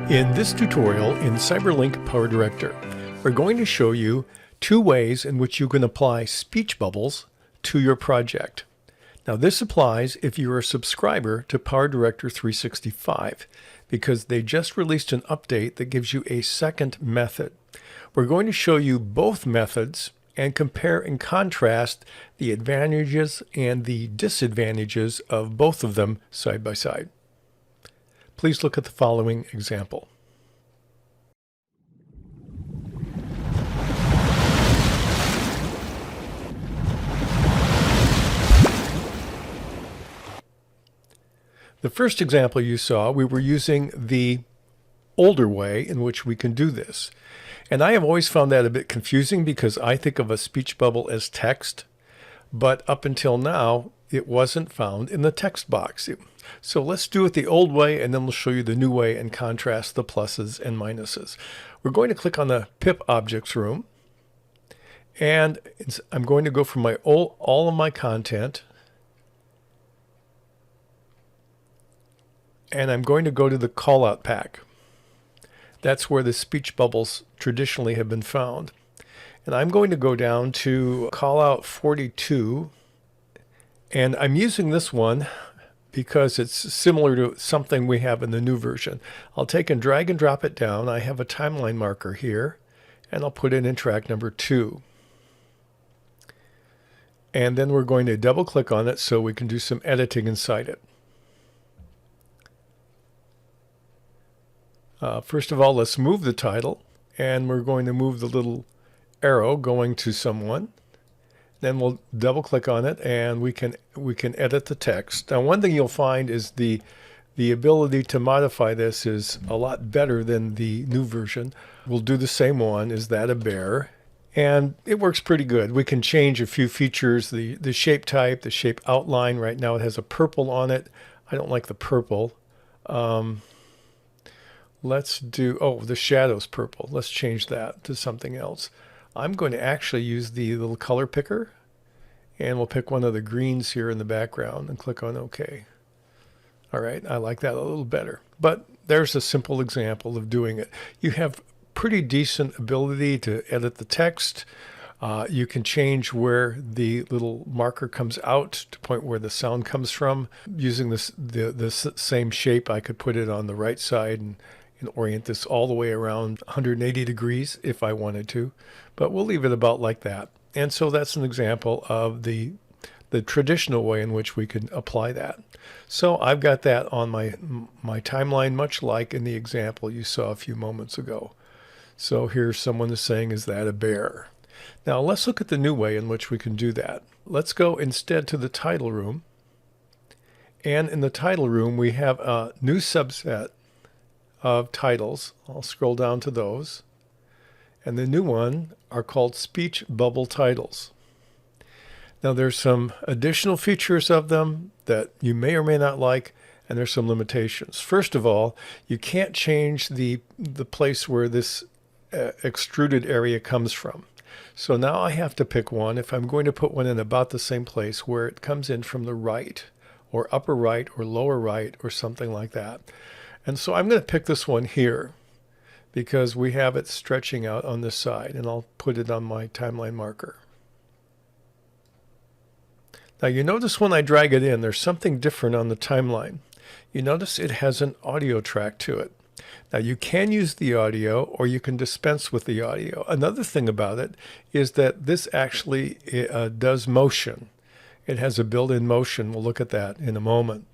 In this tutorial in CyberLink PowerDirector, we're going to show you two ways in which you can apply speech bubbles to your project. Now this applies if you're a subscriber to PowerDirector 365 because they just released an update that gives you a second method. We're going to show you both methods and compare and contrast the advantages and the disadvantages of both of them side by side. Please look at the following example. The first example you saw, we were using the older way in which we can do this. And I have always found that a bit confusing because I think of a speech bubble as text, but up until now, it wasn't found in the text box. So let's do it the old way, and then we'll show you the new way and contrast the pluses and minuses. We're going to click on the pip objects room, and I'm going to go from my all of my content, and I'm going to go to the callout pack. That's where the speech bubbles traditionally have been found. And I'm going to go down to callout 42, and I'm using this one because it's similar to something we have in the new version. I'll take and drag and drop it down. I have a timeline marker here, and I'll put it in track number 2. And then we're going to double click on it so we can do some editing inside it. First of all, let's move the title, and we're going to move the little arrow going to someone. Then we'll double click on it, and we can edit the text. Now, one thing you'll find is the ability to modify this is a lot better than the new version. We'll do the same one. Is that a bear? And it works pretty good. We can change a few features, the shape type, the shape outline. Right now it has a purple on it. I don't like the purple. Let's do, the shadow's purple. Let's change that to something else. I'm going to actually use the little color picker, and we'll pick one of the greens here in the background and click on OK. All right, I like that a little better. But there's a simple example of doing it. You have pretty decent ability to edit the text. You can change where the little marker comes out to point where the sound comes from. Using the same shape, I could put it on the right side and orient this all the way around 180 degrees if I wanted to, but we'll leave it about like that. And so that's an example of the traditional way in which we can apply that. So I've got that on my timeline, much like in the example you saw a few moments ago. So here's someone is saying, is that a bear? Now let's look at the new way in which we can do that. Let's go instead to the title room. And in the title room, we have a new subset of titles. I'll scroll down to those. And the new one are called speech bubble titles. Now there's some additional features of them that you may or may not like, and there's some limitations. First of all, you can't change the place where this extruded area comes from. So now I have to pick one if I'm going to put one in about the same place where it comes in from the right, or upper right, or lower right, or something like that. And so I'm going to pick this one here because we have it stretching out on this side, and I'll put it on my timeline marker. Now you notice when I drag it in, there's something different on the timeline. You notice it has an audio track to it. Now you can use the audio or you can dispense with the audio. Another thing about it is that this actually does motion. It has a built-in motion. We'll look at that in a moment.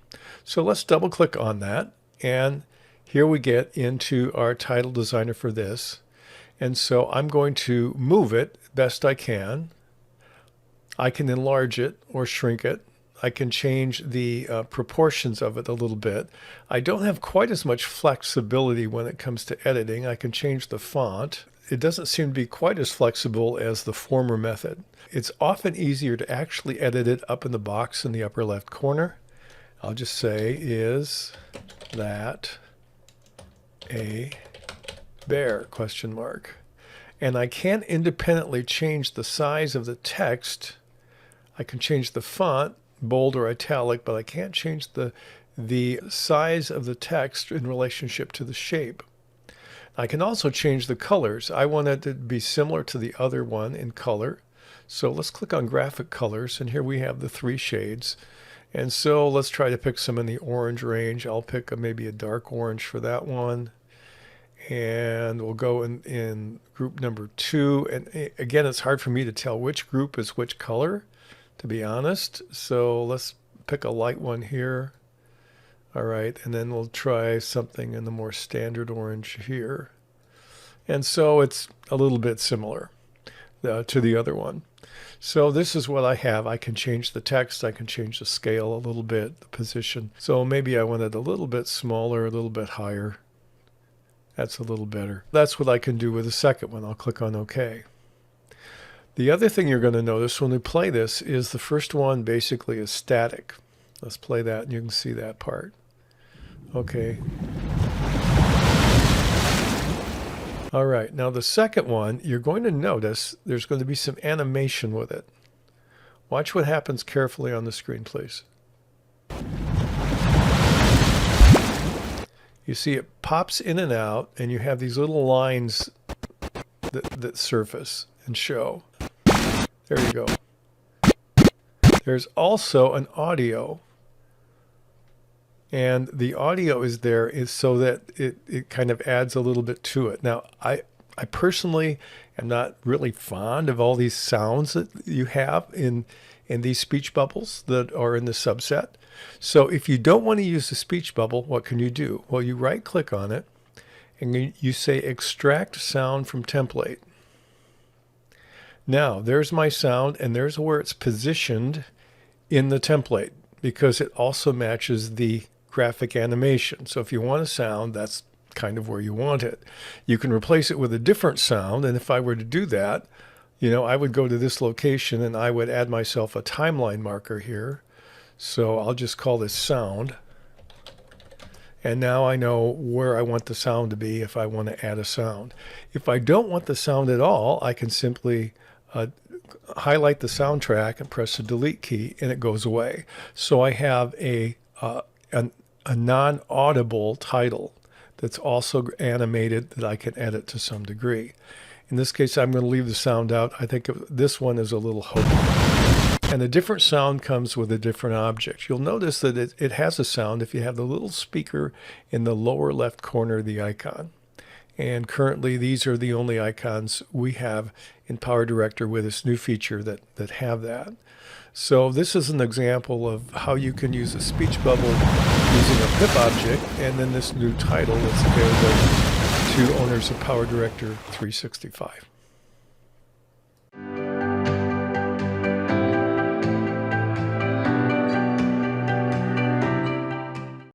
So let's double click on that. And here we get into our title designer for this. And so I'm going to move it best I can. I can enlarge it or shrink it. I can change the proportions of it a little bit. I don't have quite as much flexibility when it comes to editing. I can change the font. It doesn't seem to be quite as flexible as the former method. It's often easier to actually edit it up in the box in the upper left corner. I'll just say, is that a bear, question mark. And I can't independently change the size of the text. I can change the font, bold or italic, but I can't change the size of the text in relationship to the shape. I can also change the colors. I want it to be similar to the other one in color. So let's click on graphic colors, and here we have the 3 shades. And so let's try to pick some in the orange range. I'll pick maybe a dark orange for that one. And we'll go in group number 2. And again, it's hard for me to tell which group is which color, to be honest. So let's pick a light one here. All right, and then we'll try something in the more standard orange here. And so it's a little bit similar to the other one. So this is what I have. I can change the text. I can change the scale a little bit, the position. So maybe I want it a little bit smaller, a little bit higher. That's a little better. That's what I can do with the second one. I'll click on OK. The other thing you're going to notice when we play this is the first one basically is static. Let's play that and you can see that part. Okay. All right, now the second one, you're going to notice there's going to be some animation with it. Watch what happens carefully on the screen, please. You see it pops in and out, and you have these little lines that surface and show. There you go. There's also an audio. And the audio is there is so that it kind of adds a little bit to it. Now, I personally am not really fond of all these sounds that you have in these speech bubbles that are in the subset. So if you don't want to use the speech bubble, what can you do? Well, you right-click on it, and you say Extract Sound from Template. Now, there's my sound, and there's where it's positioned in the template, because it also matches the graphic animation. So if you want a sound, that's kind of where you want it. You can replace it with a different sound, and if I were to do that, I would go to this location and I would add myself a timeline marker here. So I'll just call this sound, and now I know where I want the sound to be if I want to add a sound. If I don't want the sound at all, I can simply highlight the soundtrack and press the delete key, and it goes away. So I have a non-audible title that's also animated that I can edit to some degree. In this case, I'm going to leave the sound out. I think this one is a little hokey. And a different sound comes with a different object. You'll notice that it has a sound if you have the little speaker in the lower left corner of the icon. And currently, these are the only icons we have in PowerDirector with this new feature that have that. So this is an example of how you can use a speech bubble using a pip object, and then this new title that's available to owners of PowerDirector 365.